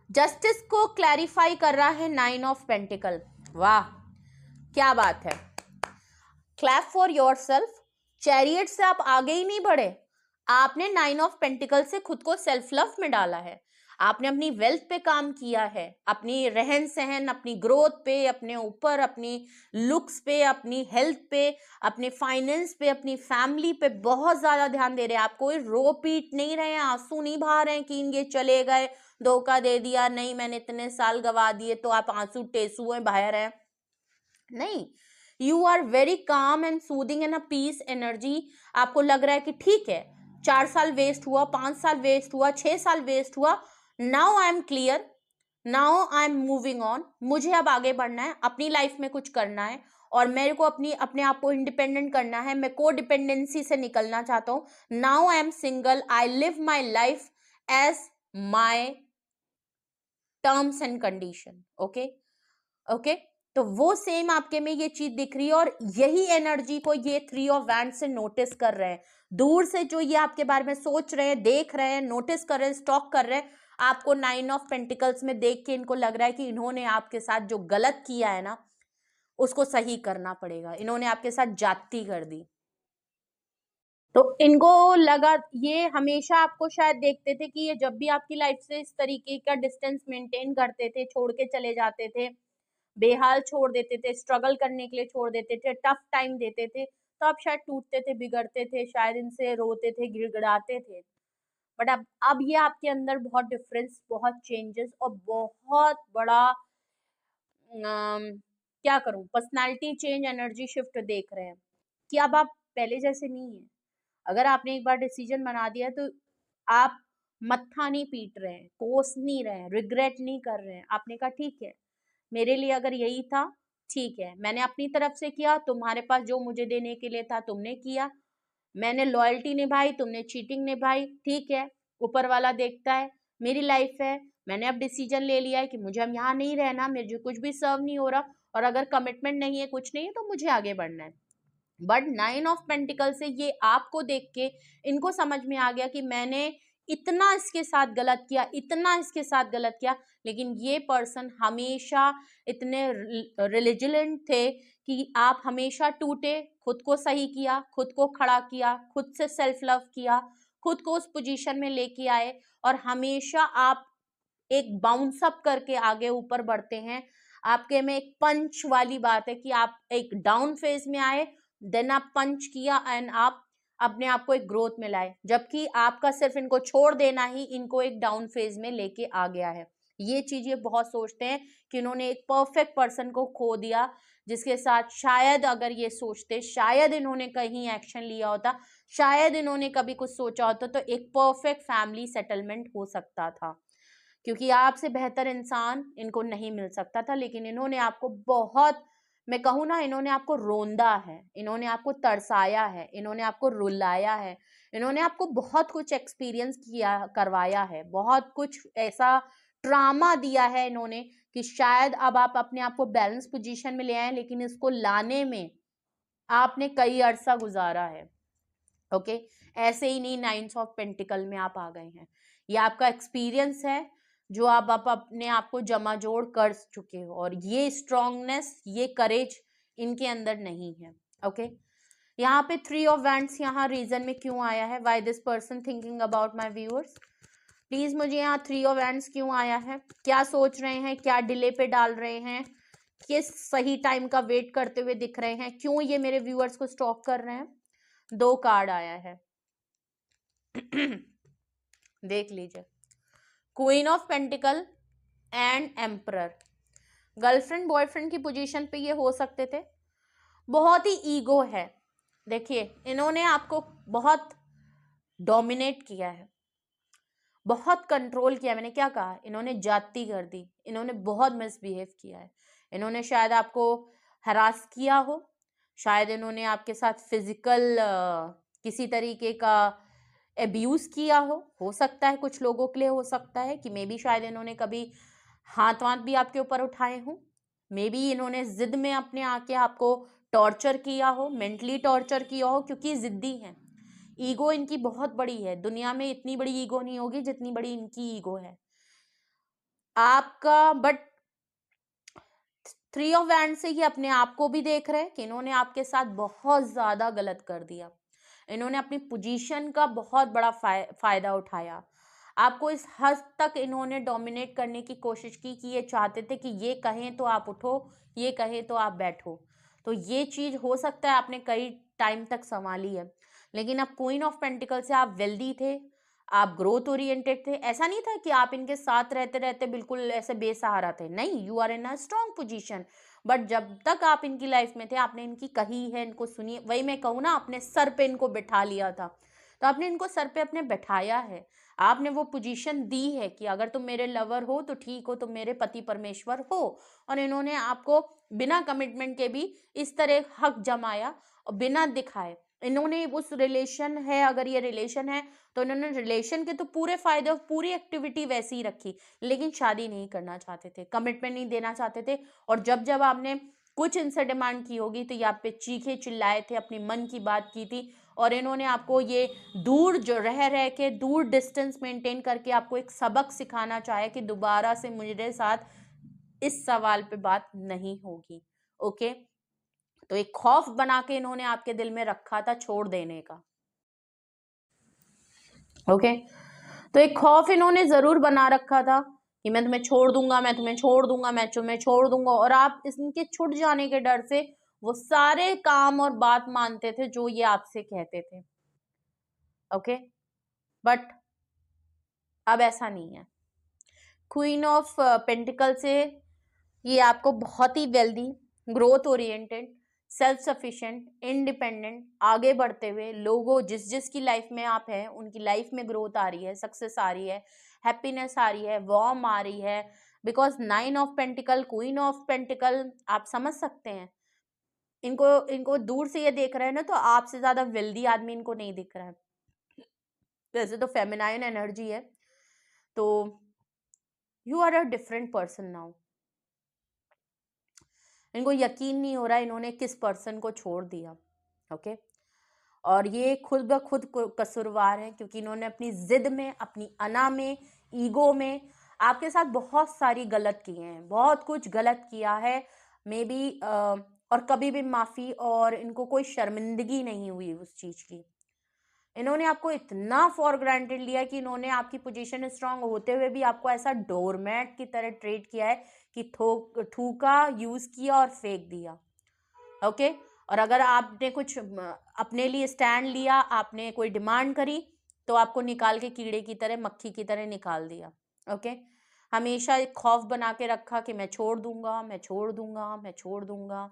जस्टिस को क्लैरिफाई कर रहा है 9 ऑफ पेंटिकल। वाह क्या बात है, clap for your self. Chariot से आप आगे ही नहीं बढ़े, आपने 9 ऑफ पेंटिकल से खुद को सेल्फ लव में डाला है, आपने अपनी वेल्थ पे काम किया है, अपनी रहन सहन, अपनी ग्रोथ पे, अपने ऊपर, अपनी लुक्स पे, अपनी हेल्थ पे, अपने फाइनेंस पे, अपनी फैमिली पे बहुत ज्यादा ध्यान दे रहे हैं। आप कोई रो पीट नहीं रहे हैं, आंसू नहीं बहा रहे हैं कि ये चले गए, धोखा दे दिया, नहीं मैंने इतने साल गवा दिए, तो आप आंसू टेसुए बहा रहे हैं। नहीं, you are very calm and soothing and a peace energy. आपको लग रहा है कि ठीक है, 4 साल वेस्ट हुआ, 5 साल वेस्ट हुआ, 6 साल वेस्ट हुआ, now I M clear, now I am moving on. मुझे अब आगे बढ़ना है, अपनी लाइफ में कुछ करना है, और मेरे को अपने आप को इंडिपेंडेंट करना है, मैं को डिपेंडेंसी से निकलना चाहता हूं। Now I am single, I live my life as my terms and condition. Okay okay, तो वो सेम आपके में ये चीज दिख रही है, और यही एनर्जी को ये 3 ऑफ वैंड से नोटिस कर रहे हैं। दूर से जो ये आपके बारे में सोच रहे हैं, देख रहे हैं, नोटिस कर रहे हैं, स्टॉक कर रहे हैं, आपको 9 ऑफ पेंटिकल्स में देख के इनको लग रहा है कि इन्होंने आपके साथ जो गलत किया है ना, उसको सही करना पड़ेगा, इन्होंने आपके साथ जाती कर दी। तो इनको लगा, ये हमेशा आपको शायद देखते थे कि ये जब भी आपकी लाइफ से इस तरीके का डिस्टेंस मेंटेन करते थे, छोड़ के चले जाते थे, बेहाल छोड़ देते थे, स्ट्रगल करने के लिए छोड़ देते थे, टफ टाइम देते थे, तो आप शायद टूटते थे, बिगड़ते थे, शायद इनसे रोते थे, गिड़गिड़ाते थे। बट अब ये आपके अंदर बहुत डिफरेंस, बहुत चेंजेस और बहुत बड़ा क्या करूं, पर्सनालिटी चेंज, एनर्जी शिफ्ट देख रहे हैं कि अब आप पहले जैसे नहीं है। अगर आपने एक बार डिसीजन बना दिया तो आप मत्था नहीं पीट रहे हैं, कोस नहीं रहे हैं, रिग्रेट नहीं कर रहे हैं। आपने कहा ठीक है, मेरे लिए अगर यही था, ठीक है, मैंने अपनी तरफ से किया, तुम्हारे पास जो मुझे देने के लिए था तुमने किया, मैंने लॉयल्टी निभाई, तुमने चीटिंग निभाई, ठीक है, ऊपर वाला देखता है, मेरी लाइफ है, मैंने अब डिसीजन ले लिया है कि मुझे अब यहाँ नहीं रहना, मुझे कुछ भी सर्व नहीं हो रहा, और अगर कमिटमेंट नहीं है, कुछ नहीं है, तो मुझे आगे बढ़ना है। बट 9 ऑफ पेंटिकल से ये आपको देख के इनको समझ में आ गया कि मैंने इतना इसके साथ गलत किया, इतना इसके साथ गलत किया, लेकिन ये पर्सन हमेशा इतने रिलिजिलेंट थे कि आप हमेशा टूटे, खुद को सही किया, खुद को खड़ा किया, खुद से सेल्फ लव किया, खुद को उस पोजीशन में लेके आए, और हमेशा आप एक बाउंस अप करके आगे ऊपर बढ़ते हैं। आपके में एक पंच वाली बात है कि आप एक डाउन फेज में आए, देन आप पंच किया एंड आप अपने आप को एक ग्रोथ में लाए, जबकि आपका सिर्फ इनको छोड़ देना ही इनको एक डाउन फेज में लेके आ गया है। ये चीज ये बहुत सोचते हैं कि इन्होंने एक परफेक्ट पर्सन को खो दिया, जिसके साथ शायद अगर ये सोचते, शायद इन्होंने कहीं एक्शन लिया होता, शायद इन्होंने कभी कुछ सोचा होता, तो एक परफेक्ट फैमिली सेटलमेंट हो सकता था, क्योंकि आपसे बेहतर इंसान इनको नहीं मिल सकता था। लेकिन इन्होंने आपको बहुत, मैं कहूँ ना, इन्होंने आपको रोंदा है, इन्होंने आपको तरसाया है, इन्होंने आपको रुलाया है, इन्होंने आपको बहुत कुछ एक्सपीरियंस किया, करवाया है, बहुत कुछ ऐसा ट्रामा दिया है इन्होंने कि शायद अब आप अपने आप को बैलेंस पोजीशन में ले आए, लेकिन इसको लाने में आपने कई अरसा गुजारा है। ओके, ऐसे ही नहीं 9 ऑफ पेंटिकल में आप आ गए हैं, ये आपका एक्सपीरियंस है जो आप अपने आप को जमा जोड़ कर चुके हो, और ये स्ट्रांगनेस, ये करेज इनके अंदर नहीं है। ओके, यहाँ पे 3 ऑफ वैंड्स यहाँ रीजन में क्यों आया है, why this person thinking about my viewers, please मुझे यहाँ 3 ऑफ वैंड्स क्यों आया है, क्या सोच रहे हैं, क्या डिले पे डाल रहे हैं, किस सही टाइम का वेट करते हुए दिख रहे हैं, क्यों ये मेरे व्यूअर्स को स्टॉक कर रहे हैं। 2 कार्ड आया है देख लीजिए, queen of pentacle and emperor. Girlfriend boyfriend की पोजीशन पे ये हो सकते थे। बहुत ही ईगो है। देखिए, इन्होंने आपको बहुत डोमिनेट किया है, बहुत कंट्रोल किया। मैंने क्या कहा, इन्होंने जाति कर दी, इन्होंने बहुत मिसबिहेव किया है, इन्होंने शायद आपको हरास किया हो, शायद इन्होंने आपके साथ फिजिकल किसी तरीके का एब्यूज किया हो सकता है, कुछ लोगों के लिए हो सकता है कि मे बी शायद इन्होंने कभी हाथ वाथ भी आपके ऊपर उठाए हों, मे बी इन्होंने जिद में अपने आके आपको टॉर्चर किया हो, मेंटली टॉर्चर किया हो, क्योंकि जिद्दी हैं। ईगो इनकी बहुत बड़ी है, दुनिया में इतनी बड़ी ईगो नहीं होगी जितनी बड़ी इनकी ईगो है आपका। बट 3 ऑफ वैंड से ही अपने आप को भी देख रहे हैं कि इन्होंने आपके साथ बहुत ज्यादा गलत कर दिया। इन्होंने अपनी पोजीशन का बहुत बड़ा फायदा उठाया। आपको इस हद तक इन्होंने डोमिनेट करने की कोशिश की कि ये चाहते थे कि ये कहें तो आप उठो, ये कहें तो आप बैठो। तो ये चीज हो सकता है आपने कई टाइम तक संभाली है, लेकिन अब क्वीन ऑफ पेंटिकल से आप वेल्दी थे, आप ग्रोथ ओरिएंटेड थे। ऐसा नहीं था कि आप इनके साथ रहते रहते बिल्कुल ऐसे बेसहारा थे, नहीं, you are in a strong position. But जब तक आप इनकी लाइफ में थे, आपने इनकी कही है, इनको सुनी। वही मैं कहूँ ना, अपने सर पे इनको बिठा लिया था, तो आपने इनको सर पे अपने बैठाया है। आपने वो पोजीशन दी है कि अगर तुम मेरे लवर हो तो ठीक हो, तुम मेरे पति परमेश्वर हो। और इन्होंने आपको बिना कमिटमेंट के भी इस तरह हक जमाया और बिना दिखाए। इन्होंने उस रिलेशन है, अगर ये रिलेशन है तो इन्होंने रिलेशन के तो पूरे फायदे और पूरी एक्टिविटी वैसी ही रखी, लेकिन शादी नहीं करना चाहते थे, कमिटमेंट नहीं देना चाहते थे। और जब जब आपने कुछ इनसे डिमांड की होगी तो ये आप पे चीखे चिल्लाए थे, अपनी मन की बात की थी। और इन्होंने आपको ये दूर जो रह के, दूर डिस्टेंस मेंटेन करके आपको एक सबक सिखाना चाहे कि दोबारा से मेरे साथ इस सवाल पे बात नहीं होगी। ओके, तो एक खौफ बना के इन्होंने आपके दिल में रखा था छोड़ देने का। ओके, तो एक खौफ इन्होंने जरूर बना रखा था कि मैं तुम्हें छोड़ दूंगा, मैं तुम्हें छोड़ दूंगा, मैं तुम्हें छोड़ दूंगा। और आप इनके छूट जाने के डर से वो सारे काम और बात मानते थे जो ये आपसे कहते थे। ओके, बट अब ऐसा नहीं है। क्वीन ऑफ पेंटिकल से ये आपको बहुत ही wealthy, growth oriented, self sufficient, independent, आगे बढ़ते हुए लोगों जिस जिसकी लाइफ में आप हैं उनकी लाइफ में ग्रोथ आ रही है, सक्सेस आ रही है, हैप्पीनेस आ रही है, वार्म आ रही है। Because 9 of pentacle, queen of pentacle, आप समझ सकते हैं इनको। इनको दूर से ये देख रहे हैं ना, तो आपसे ज्यादा वेल्दी आदमी इनको नहीं दिख रहा है। वैसे तो फेमिनाइन एनर्जी है, तो you are a different person now. इनको यकीन नहीं हो रहा इन्होंने किस पर्सन को छोड़ दिया। ओके, और ये खुद ब खुद कसूरवार है, क्योंकि इन्होंने अपनी जिद में, अपनी अना में, ईगो में आपके साथ बहुत सारी गलत किए हैं, बहुत कुछ गलत किया है मे बी। और कभी भी माफी और इनको कोई शर्मिंदगी नहीं हुई उस चीज की। इन्होंने आपको इतना फॉर ग्रांटेड लिया कि इन्होंने आपकी पोजीशन स्ट्रांग होते हुए भी आपको ऐसा डोरमैट की तरह ट्रीट किया है कि थूका, यूज किया और फेंक दिया। ओके, और अगर आपने कुछ अपने लिए स्टैंड लिया, आपने कोई डिमांड करी, तो आपको निकाल के कीड़े की तरह, मक्खी की तरह निकाल दिया। ओके, हमेशा एक खौफ बना के रखा कि मैं छोड़ दूंगा, मैं छोड़ दूंगा, मैं छोड़ दूंगा।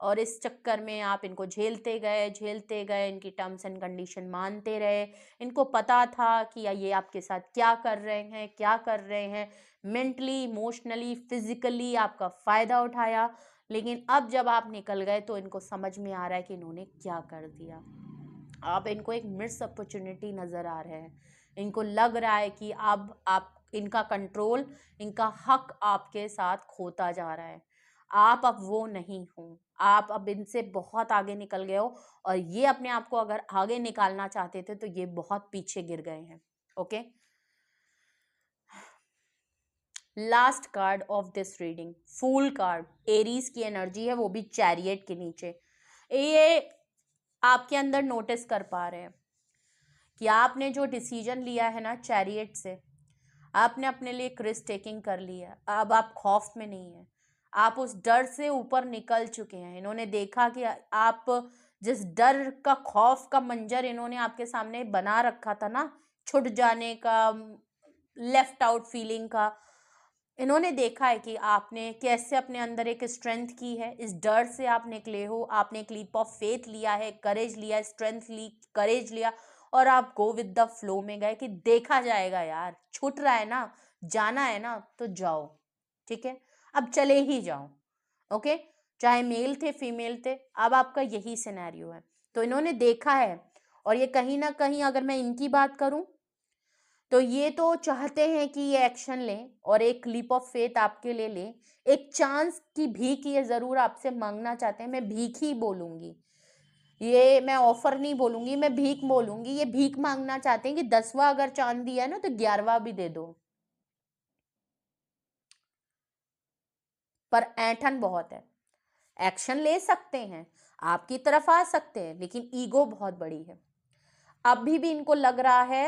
और इस चक्कर में आप इनको झेलते गए, इनकी टर्म्स एंड कंडीशन मानते रहे। इनको पता था कि ये आपके साथ क्या कर रहे हैं, क्या कर रहे हैं, मेंटली, इमोशनली, फिजिकली आपका फायदा उठाया। लेकिन अब जब आप निकल गए तो इनको समझ में आ रहा है कि इन्होंने क्या कर दिया। आप इनको एक मिस अपॉर्चुनिटी नज़र आ रहे हैं। इनको लग रहा है कि अब आप इनका कंट्रोल, इनका हक आपके साथ खोता जा रहा है। आप अब वो नहीं हो, आप अब इनसे बहुत आगे निकल गए हो। और ये अपने आप को अगर आगे निकालना चाहते थे तो ये बहुत पीछे गिर गए हैं। Okay, last card of this reading, fool card, Aries की एनर्जी है, वो भी चैरियट के नीचे। ये आपके अंदर नोटिस कर पा रहे हैं कि आपने जो डिसीजन लिया है ना चैरियट से, आपने अपने लिए रिस्क टेकिंग कर लिया। अब आप खौफ में नहीं है, आप उस डर से ऊपर निकल चुके हैं। इन्होंने देखा कि आप जिस डर का, खौफ का मंजर इन्होंने आपके सामने बना रखा था ना, छुट जाने का, लेफ्ट आउट फीलिंग का, इन्होंने देखा है कि आपने कैसे अपने अंदर एक स्ट्रेंथ की है, इस डर से आप निकले हो, आपने एक लीप ऑफ फेथ लिया है, करेज लिया, स्ट्रेंथ ली, करेज लिया, और आप गो विद द फ्लो में गए कि देखा जाएगा यार, छूट रहा है ना, जाना है ना तो जाओ, ठीक है, अब चले ही जाओ। ओके, चाहे मेल थे फीमेल थे, अब आपका यही सिनेरियो है। तो इन्होंने देखा है, और ये कहीं ना कहीं अगर मैं इनकी बात करूं तो ये तो चाहते हैं कि ये एक्शन लें और एक लीप ऑफ फेथ आपके लिए लें, एक चांस की भीख ये जरूर आपसे मांगना चाहते हैं। मैं भीख ही बोलूंगी, ये मैं ऑफर नहीं बोलूंगी, मैं भीख बोलूंगी। ये भीख मांगना चाहते हैं कि 10वां अगर चांद दिया है ना तो 11वां भी दे दो, पर ऐंठन बहुत है। एक्शन ले सकते हैं, आपकी तरफ आ सकते हैं, लेकिन ईगो बहुत बड़ी है। अभी भी इनको लग रहा है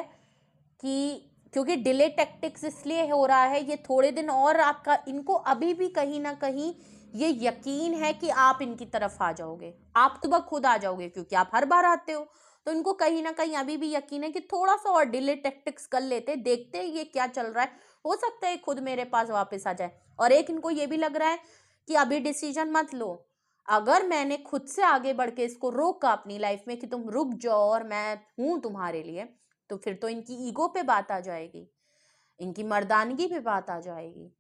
कि क्योंकि डिले टैक्टिक्स इसलिए हो रहा है, ये थोड़े दिन और आपका, इनको अभी भी कहीं ना कहीं ये यकीन है कि आप इनकी तरफ आ जाओगे, आप तो खुद आ जाओगे क्योंकि आप हर बार आते हो। तो इनको कहीं ना कहीं अभी भी यकीन है कि थोड़ा सा और डिले टैक्टिक्स कर लेते, देखते ये क्या चल रहा है, हो सकता है खुद मेरे पास वापस आ जाए। और एक इनको ये भी लग रहा है कि अभी डिसीजन मत लो, अगर मैंने खुद से आगे बढ़ के इसको रोका अपनी लाइफ में कि तुम रुक जाओ और मैं हूं तुम्हारे लिए, तो फिर तो इनकी ईगो पे बात आ जाएगी, इनकी मर्दानगी पे बात आ जाएगी।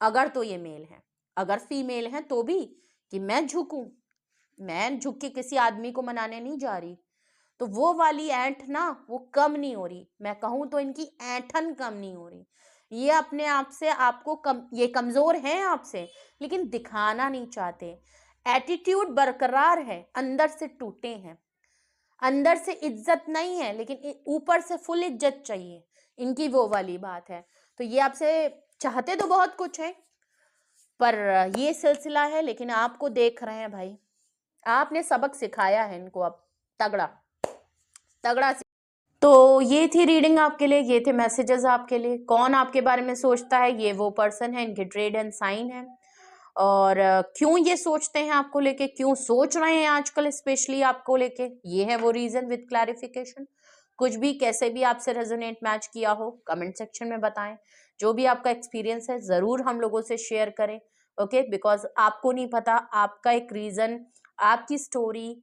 अगर तो ये मेल है, अगर फीमेल है तो भी कि मैं झुकूं, मैं झुक के किसी आदमी को मनाने नहीं जा रही, तो वो वाली ऐंठ ना वो कम नहीं हो रही, मैं कहूं तो इनकी ऐंठन कम नहीं हो रही। ये अपने आप से आपको ये कमजोर हैं आपसे, लेकिन दिखाना नहीं चाहते। एटीट्यूड बरकरार है, अंदर से टूटे हैं, अंदर से इज्जत नहीं है, लेकिन ऊपर से फुल इज्जत चाहिए, इनकी वो वाली बात है। तो ये आपसे चाहते तो बहुत कुछ है, पर ये सिलसिला है, लेकिन आपको देख रहे हैं भाई, आपने सबक सिखाया है इनको अब, तगड़ा तगड़ा। तो ये थी रीडिंग आपके लिए, ये थे मैसेजेस आपके लिए। कौन आपके बारे में सोचता है, ये वो पर्सन है, इनके ट्रेड एंड साइन है, और क्यों ये सोचते हैं आपको लेके, क्यों सोच रहे हैं आजकल स्पेशली आपको लेके, ये है वो रीजन विद क्लैरिफिकेशन। कुछ भी कैसे भी आपसे रेजोनेट मैच किया हो कमेंट सेक्शन में बताएं, जो भी आपका एक्सपीरियंस है जरूर हम लोगों से शेयर करें। ओके, बिकॉज आपको नहीं पता, आपका एक रीजन, आपकी स्टोरी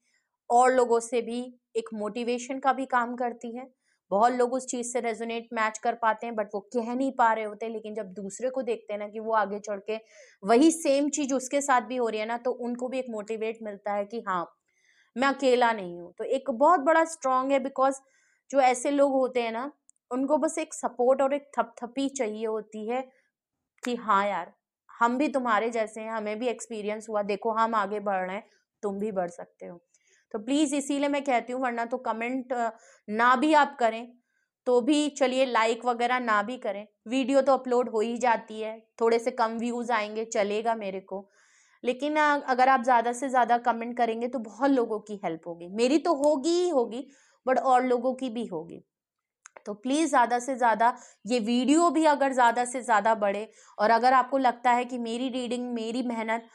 और लोगों से भी एक मोटिवेशन का भी काम करती है। बहुत लोग उस चीज से रेजोनेट मैच कर पाते हैं, बट वो कह नहीं पा रहे होते, लेकिन जब दूसरे को देखते हैं ना कि वो आगे चढ़ के वही सेम चीज उसके साथ भी हो रही है ना, तो उनको भी एक मोटिवेट मिलता है कि हाँ मैं अकेला नहीं हूँ। तो एक बहुत बड़ा स्ट्रांग है, बिकॉज जो ऐसे लोग होते हैं ना, उनको बस एक सपोर्ट और एक थपथपी चाहिए होती है कि हाँ यार, हम भी तुम्हारे जैसे हैं, हमें भी एक्सपीरियंस हुआ, देखो हम आगे बढ़ रहे हैं, तुम भी बढ़ सकते हो। तो प्लीज इसीलिए मैं कहती हूँ, वरना तो कमेंट ना भी आप करें तो भी चलिए, लाइक वगैरह ना भी करें, वीडियो तो अपलोड हो ही जाती है, थोड़े से कम व्यूज आएंगे चलेगा मेरे को, लेकिन अगर आप ज्यादा से ज्यादा कमेंट करेंगे तो बहुत लोगों की हेल्प होगी, मेरी तो होगी ही होगी, बट और लोगों की भी होगी। तो प्लीज ज्यादा से ज्यादा ये वीडियो भी अगर ज्यादा से ज्यादा बढ़े, और अगर आपको लगता है कि मेरी रीडिंग, मेरी मेहनत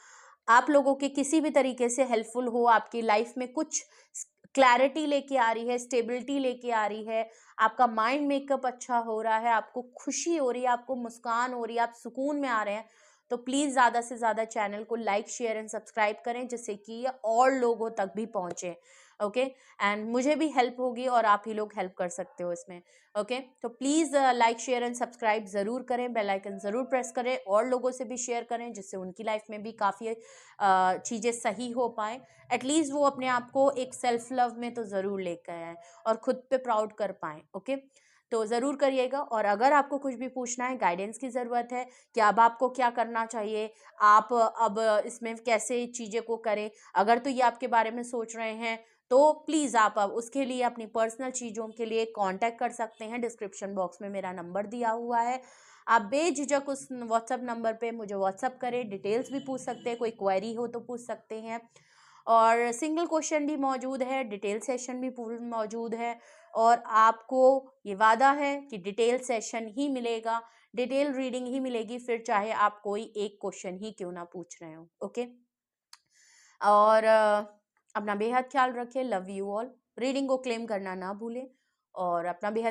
आप लोगों के किसी भी तरीके से हेल्पफुल हो, आपकी लाइफ में कुछ क्लैरिटी लेके आ रही है, स्टेबिलिटी लेके आ रही है, आपका माइंड मेकअप अच्छा हो रहा है, आपको खुशी हो रही है, आपको मुस्कान हो रही है, आप सुकून में आ रहे हैं, तो प्लीज ज्यादा से ज्यादा चैनल को लाइक शेयर एंड सब्सक्राइब करें, जिससे कि ये और लोगों तक भी पहुंचे। ओके, एंड मुझे भी हेल्प होगी और आप ही लोग हेल्प कर सकते हो इसमें। ओके, तो please like share and subscribe जरूर करें, बेल आइकन जरूर प्रेस करें, और लोगों से भी शेयर करें, जिससे उनकी लाइफ में भी काफ़ी चीज़ें सही हो पाए, एटलीस्ट वो अपने आप को एक सेल्फ लव में तो ज़रूर लेकर आए और खुद पे प्राउड कर पाएँ। ओके, तो ज़रूर करिएगा। और अगर आपको कुछ भी पूछना है, गाइडेंस की ज़रूरत है कि अब आपको क्या करना चाहिए, आप अब इसमें कैसे चीज़ें को करें, अगर तो ये आपके बारे में सोच रहे हैं, तो प्लीज़ आप अब उसके लिए अपनी पर्सनल चीज़ों के लिए कांटेक्ट कर सकते हैं। डिस्क्रिप्शन बॉक्स में मेरा नंबर दिया हुआ है, आप बेझिझक उस व्हाट्सएप नंबर पे मुझे व्हाट्सएप करें, डिटेल्स भी पूछ सकते हैं, कोई क्वेरी हो तो पूछ सकते हैं, और सिंगल क्वेश्चन भी मौजूद है, डिटेल सेशन भी पूर्ण मौजूद है, और आपको ये वादा है कि डिटेल सेशन ही मिलेगा, डिटेल रीडिंग ही मिलेगी, फिर चाहे आप कोई एक क्वेश्चन ही क्यों ना पूछ रहे हो। ओके, और अपना बेहद ख्याल रखें, लव यू ऑल, रीडिंग को क्लेम करना ना भूलें, और अपना बेहद